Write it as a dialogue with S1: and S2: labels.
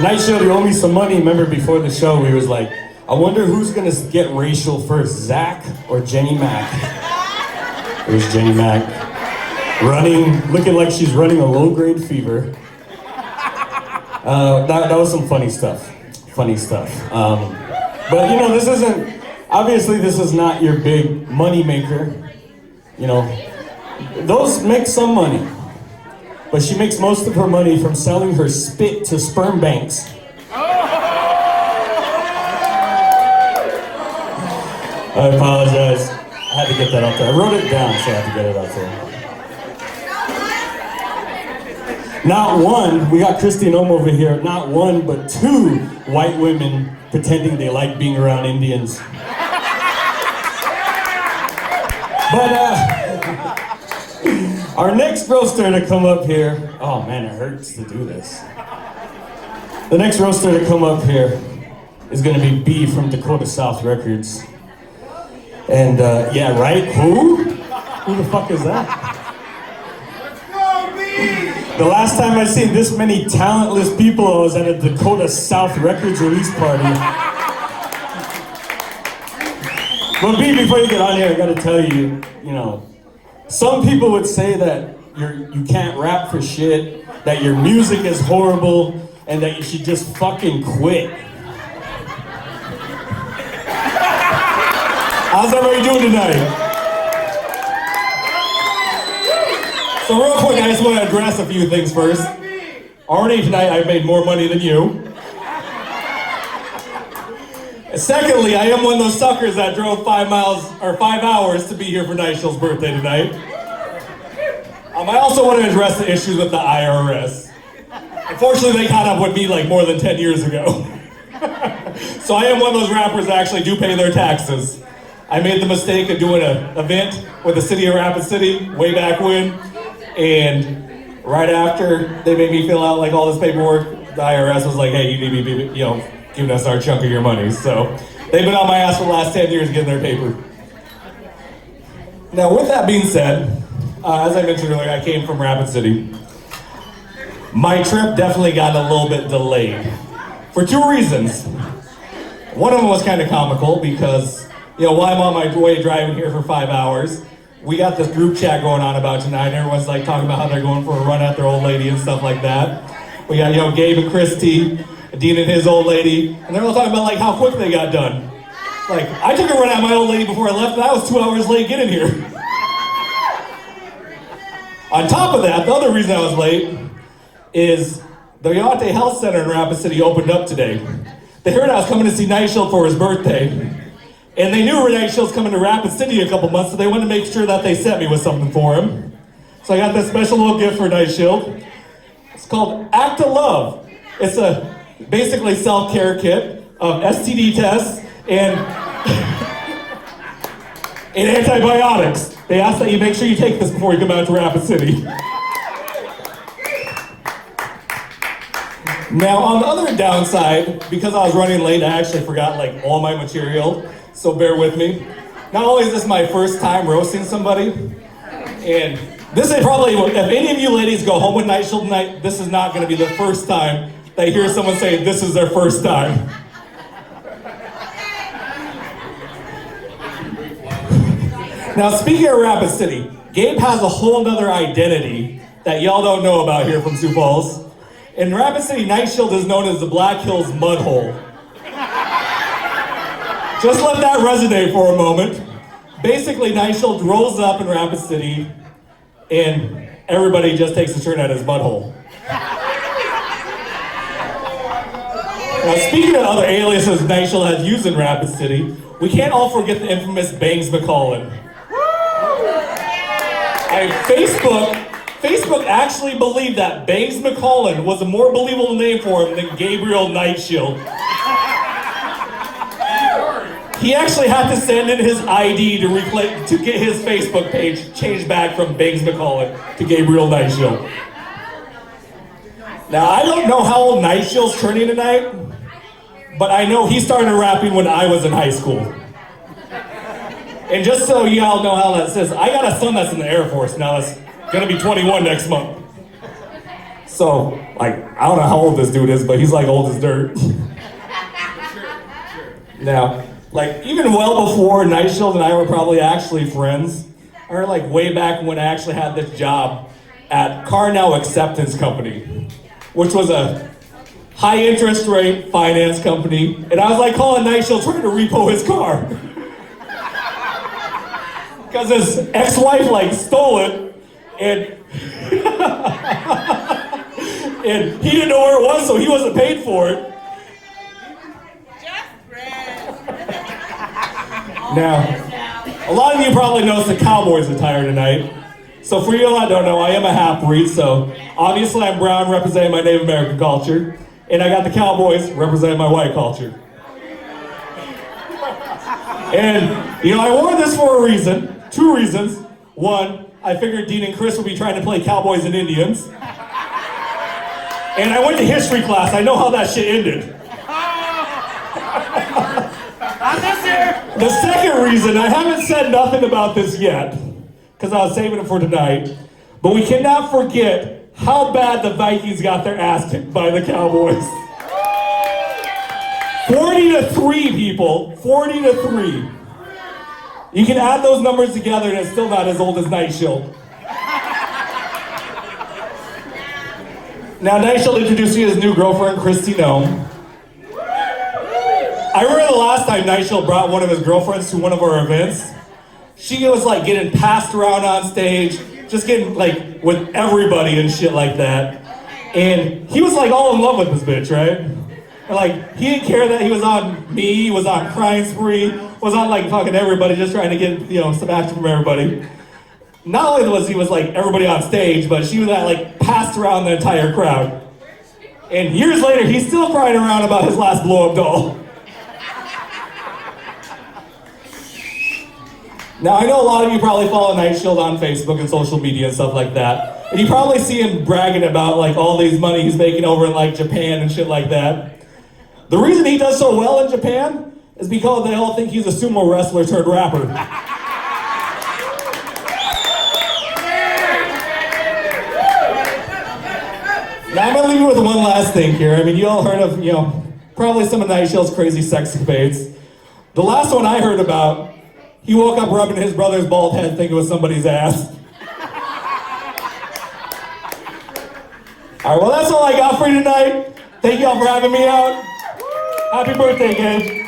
S1: Night Shield, you owe me some money. Remember before the show, we was like, I wonder who's gonna get racial first, Zach or Jenny Mac? It was Jenny Mac. Looking like she's running a low-grade fever. That was some funny stuff. But you know, this is not your big money maker. You know, those make some money. But she makes most of her money from selling her spit to sperm banks. I apologize. I had to get that out there. I wrote it down, so I had to get it out there. Not one, we got Christine Ohm over here, not one, but two white women pretending they like being around Indians. But, our next roaster to come up here, oh man, it hurts to do this. The next roaster to come up here is gonna be B from Dakota South Records. And yeah, right? Who? Who the fuck is that?
S2: Let's go, B!
S1: The last time I seen this many talentless people, I was at a Dakota South Records release party. But B, before you get on here, I gotta tell you, you know, some people would say that you can't rap for shit, that your music is horrible, and that you should just fucking quit. How's everybody doing tonight? So real quick, I just want to address a few things first. Already tonight, I've made more money than you. Secondly, I am one of those suckers that drove 5 hours to be here for Night Shield's birthday tonight. I also want to address the issues with the IRS. Unfortunately, they caught up with me like more than 10 years ago. So I am one of those rappers that actually do pay their taxes. I made the mistake of doing an event with the city of Rapid City way back when, and right after they made me fill out like all this paperwork, the IRS was like, hey, you need to be, you know, giving us our chunk of your money. So they've been on my ass for the last 10 years getting their paper. Now with that being said, as I mentioned earlier, I came from Rapid City. My trip definitely got a little bit delayed for two reasons. One of them was kind of comical because, you know, while I'm on my way driving here for 5 hours, we got this group chat going on about tonight. Everyone's like talking about how they're going for a run at their old lady and stuff like that. We got, you know, Gabe and Christy, Dean and his old lady, and they're all talking about like how quick they got done. Like, I took a run at my old lady before I left, and I was 2 hours late getting here. On top of that, the other reason I was late is the Yonte Health Center in Rapid City opened up today. They heard I was coming to see Night Shield for his birthday, and they knew Night Shield's coming to Rapid City in a couple months, so they wanted to make sure that they sent me with something for him. So I got this special little gift for Night Shield. It's called Act of Love. It's a basically self-care kit of STD tests and antibiotics. They ask that you make sure you take this before you come out to Rapid City. Now, on the other downside, because I was running late, I actually forgot like all my material, so bear with me. Not only is this my first time roasting somebody, and this is probably, if any of you ladies go home with Night Shield tonight, this is not gonna be the first time they hear someone say this is their first time. Now, speaking of Rapid City, Gabe has a whole nother identity that y'all don't know about here from Sioux Falls. In Rapid City, Night Shield is known as the Black Hills Mud Hole. Just let that resonate for a moment. Basically, Night Shield rolls up in Rapid City, and everybody just takes a turn at his mud hole. Now, speaking of other aliases Night Shield has used in Rapid City, we can't all forget the infamous Bangs McCollin. And Facebook actually believed that Bangs McCollin was a more believable name for him than Gabriel Night Shield. He actually had to send in his ID to get his Facebook page changed back from Bangs McCollin to Gabriel Night Shield. Now, I don't know how old Night Shield's turning tonight, but I know he started rapping when I was in high school. And just so you all know how that says, I got a son that's in the Air Force now that's gonna be 21 next month. So, like, I don't know how old this dude is, but he's like old as dirt. Now, like, even well before Night Shield and I were probably actually friends, or like way back when I actually had this job at Car Now Acceptance Company, which was a high interest rate finance company, and I was like calling Night Shield trying to repo his car. Because his ex-wife like stole it, and and he didn't know where it was, so he wasn't paid for it. Now, a lot of you probably noticed the Cowboys attire tonight. So for you all that don't know, I am a half-breed, so obviously I'm brown representing my Native American culture, and I got the Cowboys representing my white culture. And, you know, I wore this for a reason, 2 reasons. One, I figured Dean and Chris would be trying to play Cowboys and Indians. And I went to history class, I know how that shit ended. The second reason, I haven't said nothing about this yet, because I was saving it for tonight, but we cannot forget how bad the Vikings got their ass kicked by the Cowboys. 40-3, people, 40-3. You can add those numbers together and it's still not as old as Night Shield. Now, Night Shield introduced me to his new girlfriend, Christy Nome. I remember the last time Night Shield brought one of his girlfriends to one of our events. She was like getting passed around on stage, just getting like with everybody and shit like that. And he was like all in love with this bitch, right? And like he didn't care that he was on me, he was on Crying Spree, was on like fucking everybody, just trying to get, you know, some action from everybody. Not only was he like everybody on stage, but she was like passed around the entire crowd. And years later, he's still crying around about his last blow-up doll. Now, I know a lot of you probably follow Night Shield on Facebook and social media and stuff like that. And you probably see him bragging about like all these money he's making over in like Japan and shit like that. The reason he does so well in Japan is because they all think he's a sumo wrestler turned rapper. Now I'm gonna leave you with one last thing here. I mean, you all heard of, you know, probably some of Night Shield's crazy sex escapades. The last one I heard about, he woke up rubbing his brother's bald head thinking it was somebody's ass. All right, well, that's all I got for you tonight. Thank you all for having me out. Happy birthday, Gabe.